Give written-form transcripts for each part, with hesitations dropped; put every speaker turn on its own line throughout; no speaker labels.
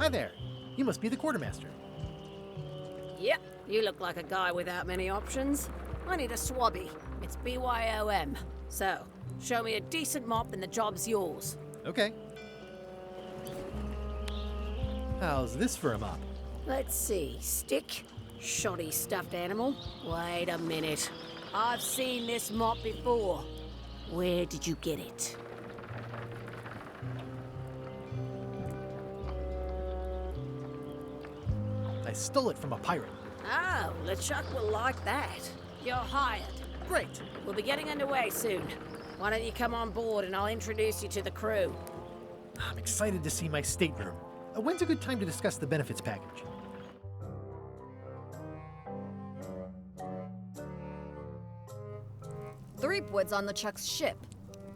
Hi there. You must be the quartermaster.
Yep, you look like a guy without many options. I need a swabby. It's BYOM. So, show me a decent mop and the job's yours.
Okay. How's this for a mop?
Let's see. Stick? Shoddy stuffed animal? Wait a minute. I've seen this mop before. Where did you get it?
I stole it from a pirate.
Oh, LeChuck will like that. You're hired.
Great.
We'll be getting underway soon. Why don't you come on board and I'll introduce you to the crew?
I'm excited to see my stateroom. When's a good time to discuss the benefits package?
Threepwood's on the Chuks ship.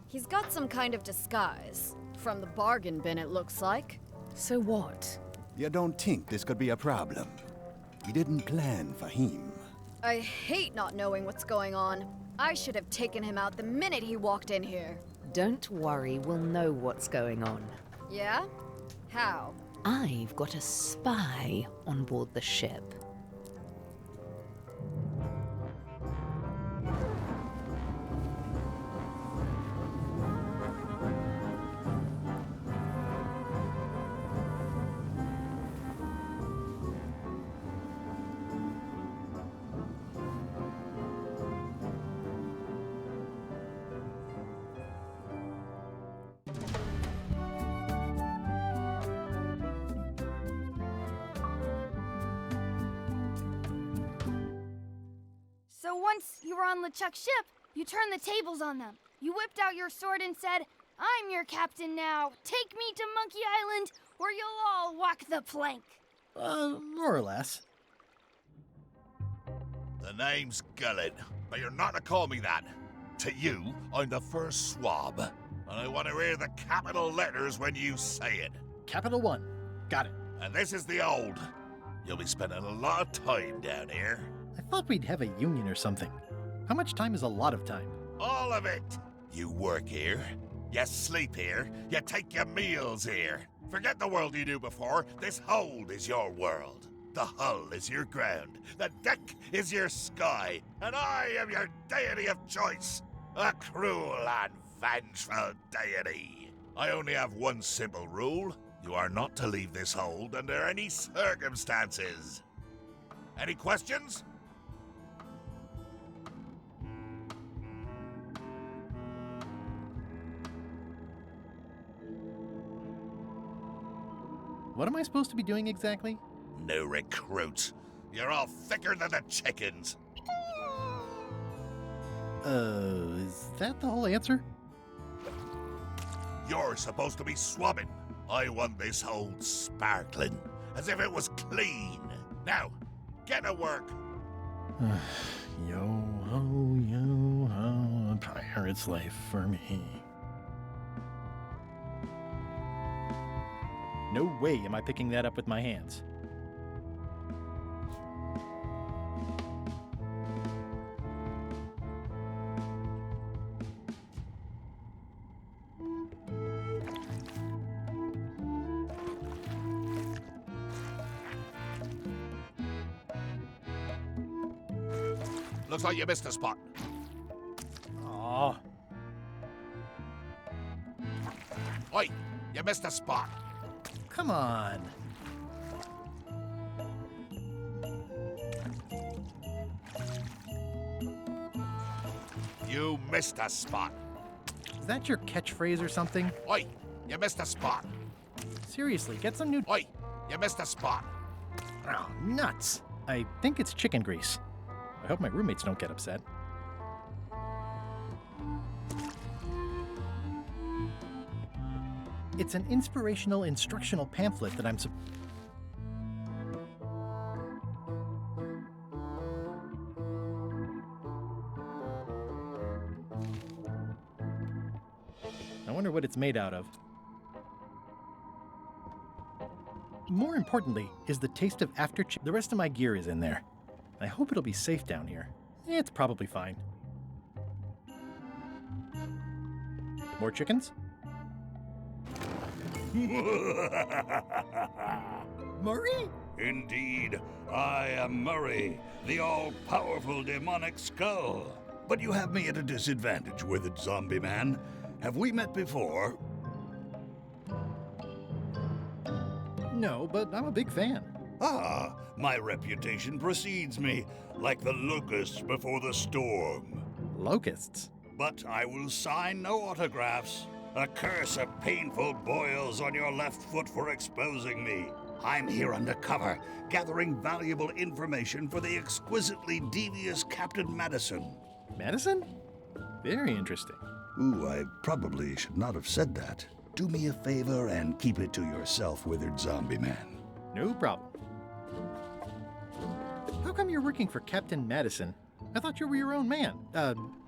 He's got some kind of disguise. From the bargain bin, it looks like.
So what?
You don't think this could be a problem? You didn't plan for him.
I hate not knowing what's going on. I should have taken him out the minute he walked in here.
Don't worry, we'll know what's going on.
Yeah? How?
I've got a spy on board the ship.
So once you were on LeChuck's ship, you turned the tables on them. You whipped out your sword and said, "I'm your captain now. Take me to Monkey Island, or you'll all walk the plank."
More or less.
The name's Gullet, but you're not to call me that. To you, I'm the first swab, and I want to hear the capital letters when you say it.
Capital One. Got it.
And this is the old. You'll be spending a lot of time down here.
I thought we'd have a union or something. How much time is a lot of time?
All of it. You work here, you sleep here, you take your meals here. Forget the world you knew before. This hold is your world. The hull is your ground. The deck is your sky. And I am your deity of choice. A cruel and vengeful deity. I only have one simple rule. You are not to leave this hold under any circumstances. Any questions?
What am I supposed to be doing exactly?
New recruits. You're all thicker than the chickens.
Is that the whole answer?
You're supposed to be swabbing. I want this hold sparkling, as if it was clean. Now, get to work.
Yo ho, a pirate's life for me. No way am I picking that up with my hands.
Looks like you missed a spot.
Aw.
Oi, you missed a spot.
Come on.
You missed a spot.
Is that your catchphrase or something?
Oi, you missed a spot.
Seriously, get some new...
Oi, you missed a spot.
Oh, nuts. I think it's chicken grease. I hope my roommates don't get upset. It's an inspirational instructional pamphlet that I'm I wonder what it's made out of. More importantly is the taste of the rest of my gear is in there. I hope it'll be safe down here. It's probably fine. More chickens? Murray?
Indeed, I am Murray, the all-powerful demonic skull. But you have me at a disadvantage, withered zombie man. Have we met before?
No, but I'm a big fan.
Ah, my reputation precedes me, like the locusts before the storm.
Locusts?
But I will sign no autographs. A curse of painful boils on your left foot for exposing me. I'm here undercover, gathering valuable information for the exquisitely devious Captain Madison.
Madison? Very interesting.
Ooh, I probably should not have said that. Do me a favor and keep it to yourself, withered zombie man.
No problem. How come you're working for Captain Madison? I thought you were your own man.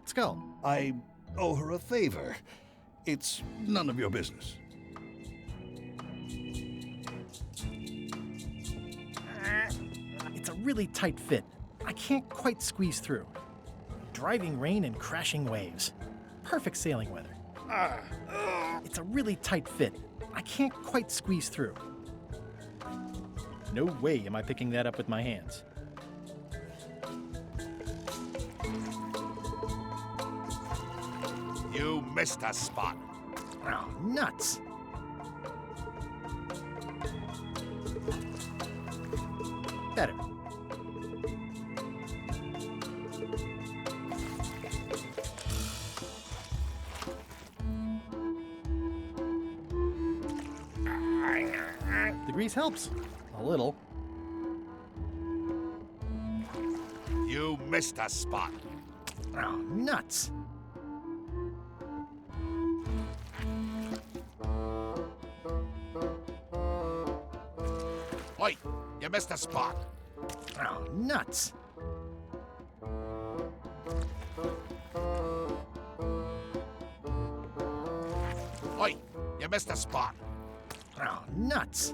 Skull.
I owe her a favor. It's none of your business.
It's a really tight fit. I can't quite squeeze through. Driving rain and crashing waves. Perfect sailing weather. It's a really tight fit. I can't quite squeeze through. No way am I picking that up with my hands.
You missed a spot.
Oh, nuts. Better. The grease helps. A little.
You missed a spot.
Oh, nuts.
Oi, you missed a spot.
Oh, nuts.
Oi, you missed a spot.
Oh, nuts.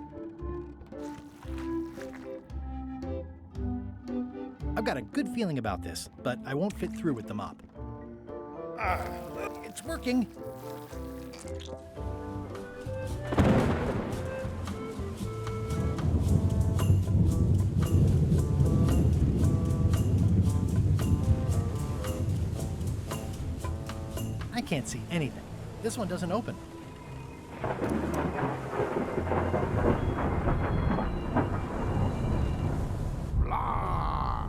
I've got a good feeling about this, but I won't fit through with the mop. It's working. I can't see anything. This one doesn't open.
Blah,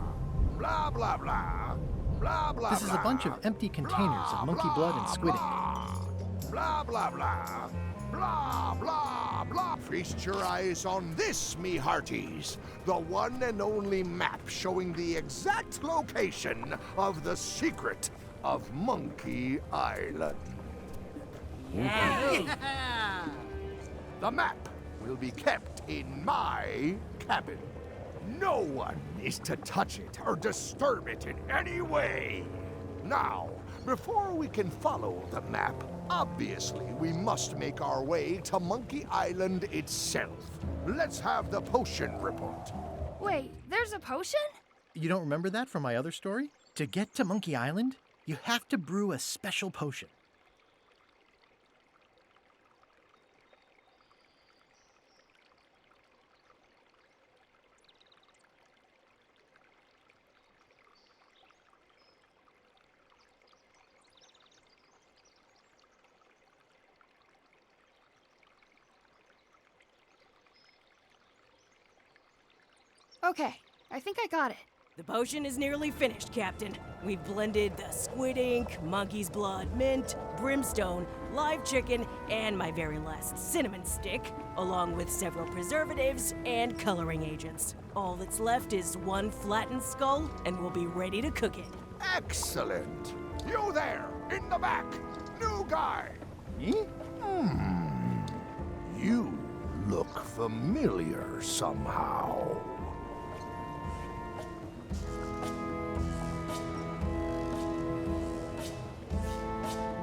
blah, blah, blah, blah, blah.
This is a bunch of empty containers of monkey blood and squid ink.
Blah, blah, blah, blah, blah, blah. Feast your eyes on this, me hearties. The one and only map showing the exact location of the secret of Monkey Island. The map will be kept in my cabin. No one is to touch it or disturb it in any way. Now, before we can follow the map, obviously we must make our way to Monkey Island itself. Let's have the potion report.
Wait, there's a potion?
You don't remember that from my other story? To get to Monkey Island, you have to brew a special potion.
Okay, I think I got it.
The potion is nearly finished, Captain. We've blended the squid ink, monkey's blood, mint, brimstone, live chicken, and my very last cinnamon stick, along with several preservatives and coloring agents. All that's left is one flattened skull, and we'll be ready to cook it.
Excellent. You there, in the back, new guy.
Me?
You look familiar somehow.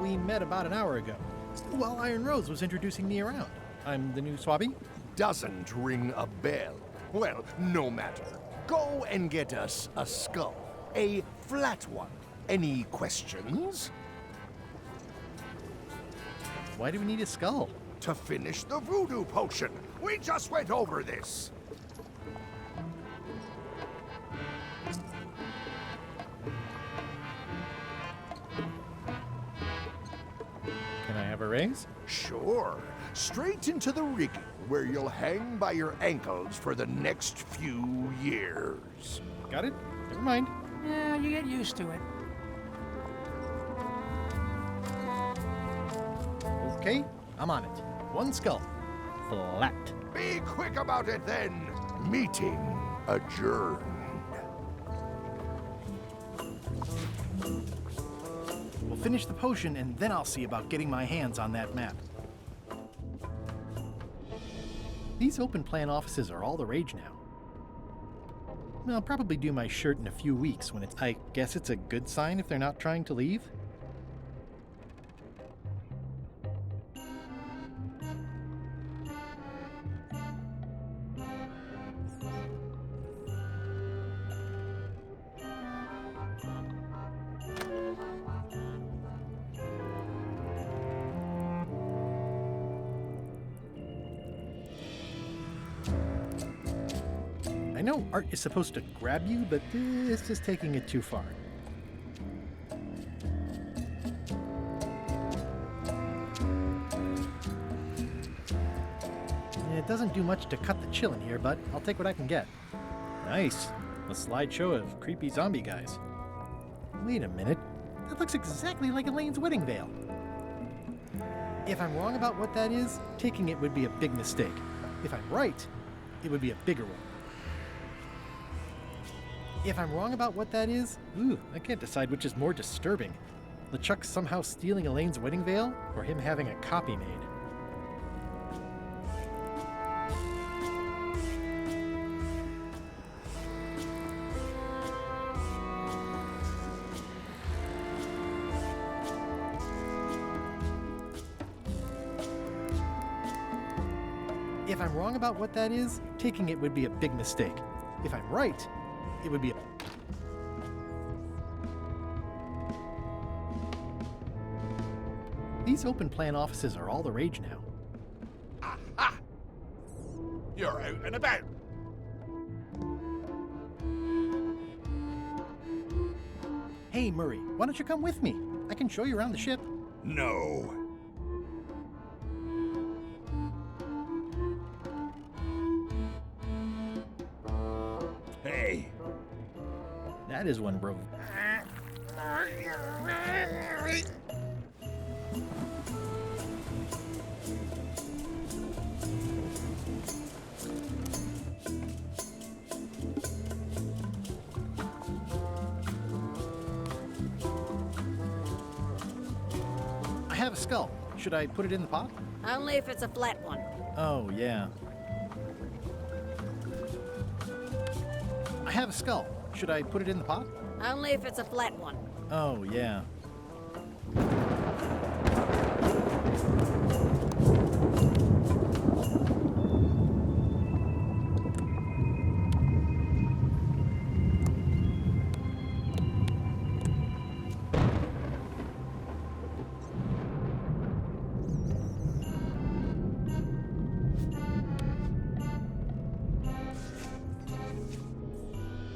We met about an hour ago, while Iron Rose was introducing me around. I'm the new Swabby.
Doesn't ring a bell. Well, no matter. Go and get us a skull. A flat one. Any questions?
Why do we need a skull?
To finish the voodoo potion. We just went over this.
have a raise?
Sure. Straight into the rigging, where you'll hang by your ankles for the next few years.
Got it? Never mind.
Yeah, you get used to it.
Okay, I'm on it. One skull. Flat.
Be quick about it then. Meeting adjourned.
We'll finish the potion and then I'll see about getting my hands on that map. These open plan offices are all the rage now. I'll probably do my shirt in a few weeks when I guess it's a good sign if they're not trying to leave. I know art is supposed to grab you, but this is taking it too far. It doesn't do much to cut the chill in here, but I'll take what I can get. Nice. A slideshow of creepy zombie guys. Wait a minute. That looks exactly like Elaine's wedding veil. If I'm wrong about what that is, taking it would be a big mistake. If I'm right, it would be a bigger one. If I'm wrong about what that is, I can't decide which is more disturbing. LeChuck somehow stealing Elaine's wedding veil, or him having a copy made. If I'm wrong about what that is, taking it would be a big mistake. If I'm right, it would be a... These open plan offices are all the rage now.
Aha! You're out and about.
Hey, Murray, why don't you come with me? I can show you around the ship.
No. Hey.
That is one, bro. I have a skull. Should I put it in the pot?
Only if it's a flat one.
Oh, yeah. I have a skull. Should I put it in the pot?
Only if it's a flat one.
Oh, yeah.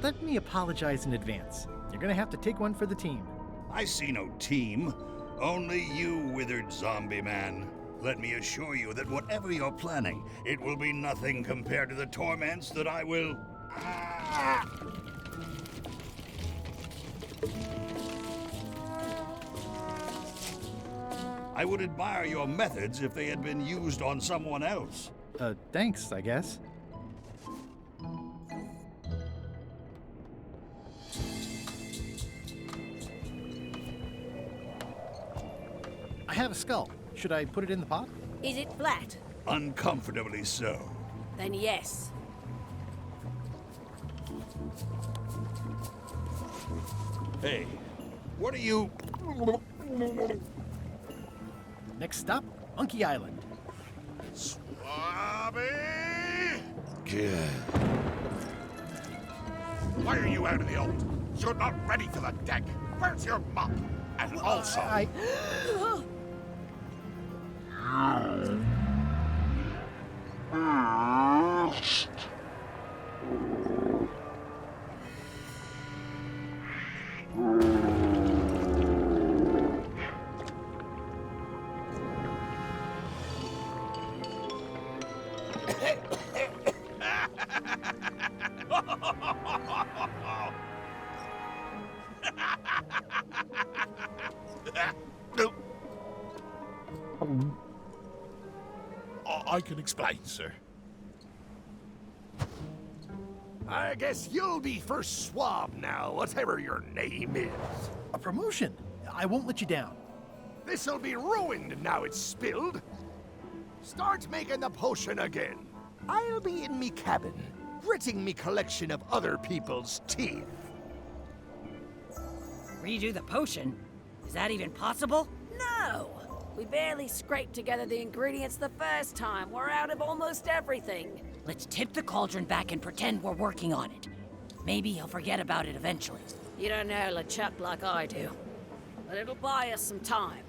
Let me apologize in advance. You're gonna have to take one for the team.
I see no team. Only you, withered zombie man. Let me assure you that whatever you're planning, it will be nothing compared to the torments that I will... I would admire your methods if they had been used on someone else.
Thanks, I guess. I have a skull. Should I put it in the pot?
Is it flat?
Uncomfortably so.
Then yes.
Hey, what are you...
Next stop, Monkey Island.
Swabby! Good. Why are you out of the old? You're not ready for the deck. Where's your mop? And also... No. I can explain, sir.
I guess you'll be first swab now, whatever your name is.
A promotion! I won't let you down.
This'll be ruined now it's spilled. Start making the potion again. I'll be in me cabin, gritting me collection of other people's teeth.
Redo the potion? Is that even possible?
No! We barely scraped together the ingredients the first time. We're out of almost everything.
Let's tip the cauldron back and pretend we're working on it. Maybe he'll forget about it eventually.
You don't know LeChuck like I do. But it'll buy us some time.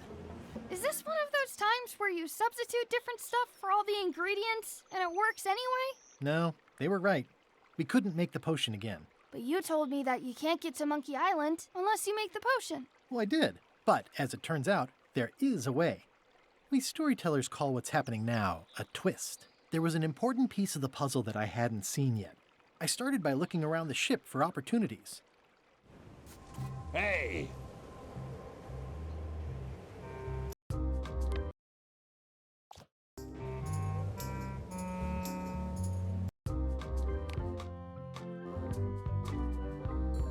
Is this one of those times where you substitute different stuff for all the ingredients and it works anyway?
No, they were right. We couldn't make the potion again.
But you told me that you can't get to Monkey Island unless you make the potion.
Well, I did. But, as it turns out, there is a way. We storytellers call what's happening now a twist. There was an important piece of the puzzle that I hadn't seen yet. I started by looking around the ship for opportunities.
Hey,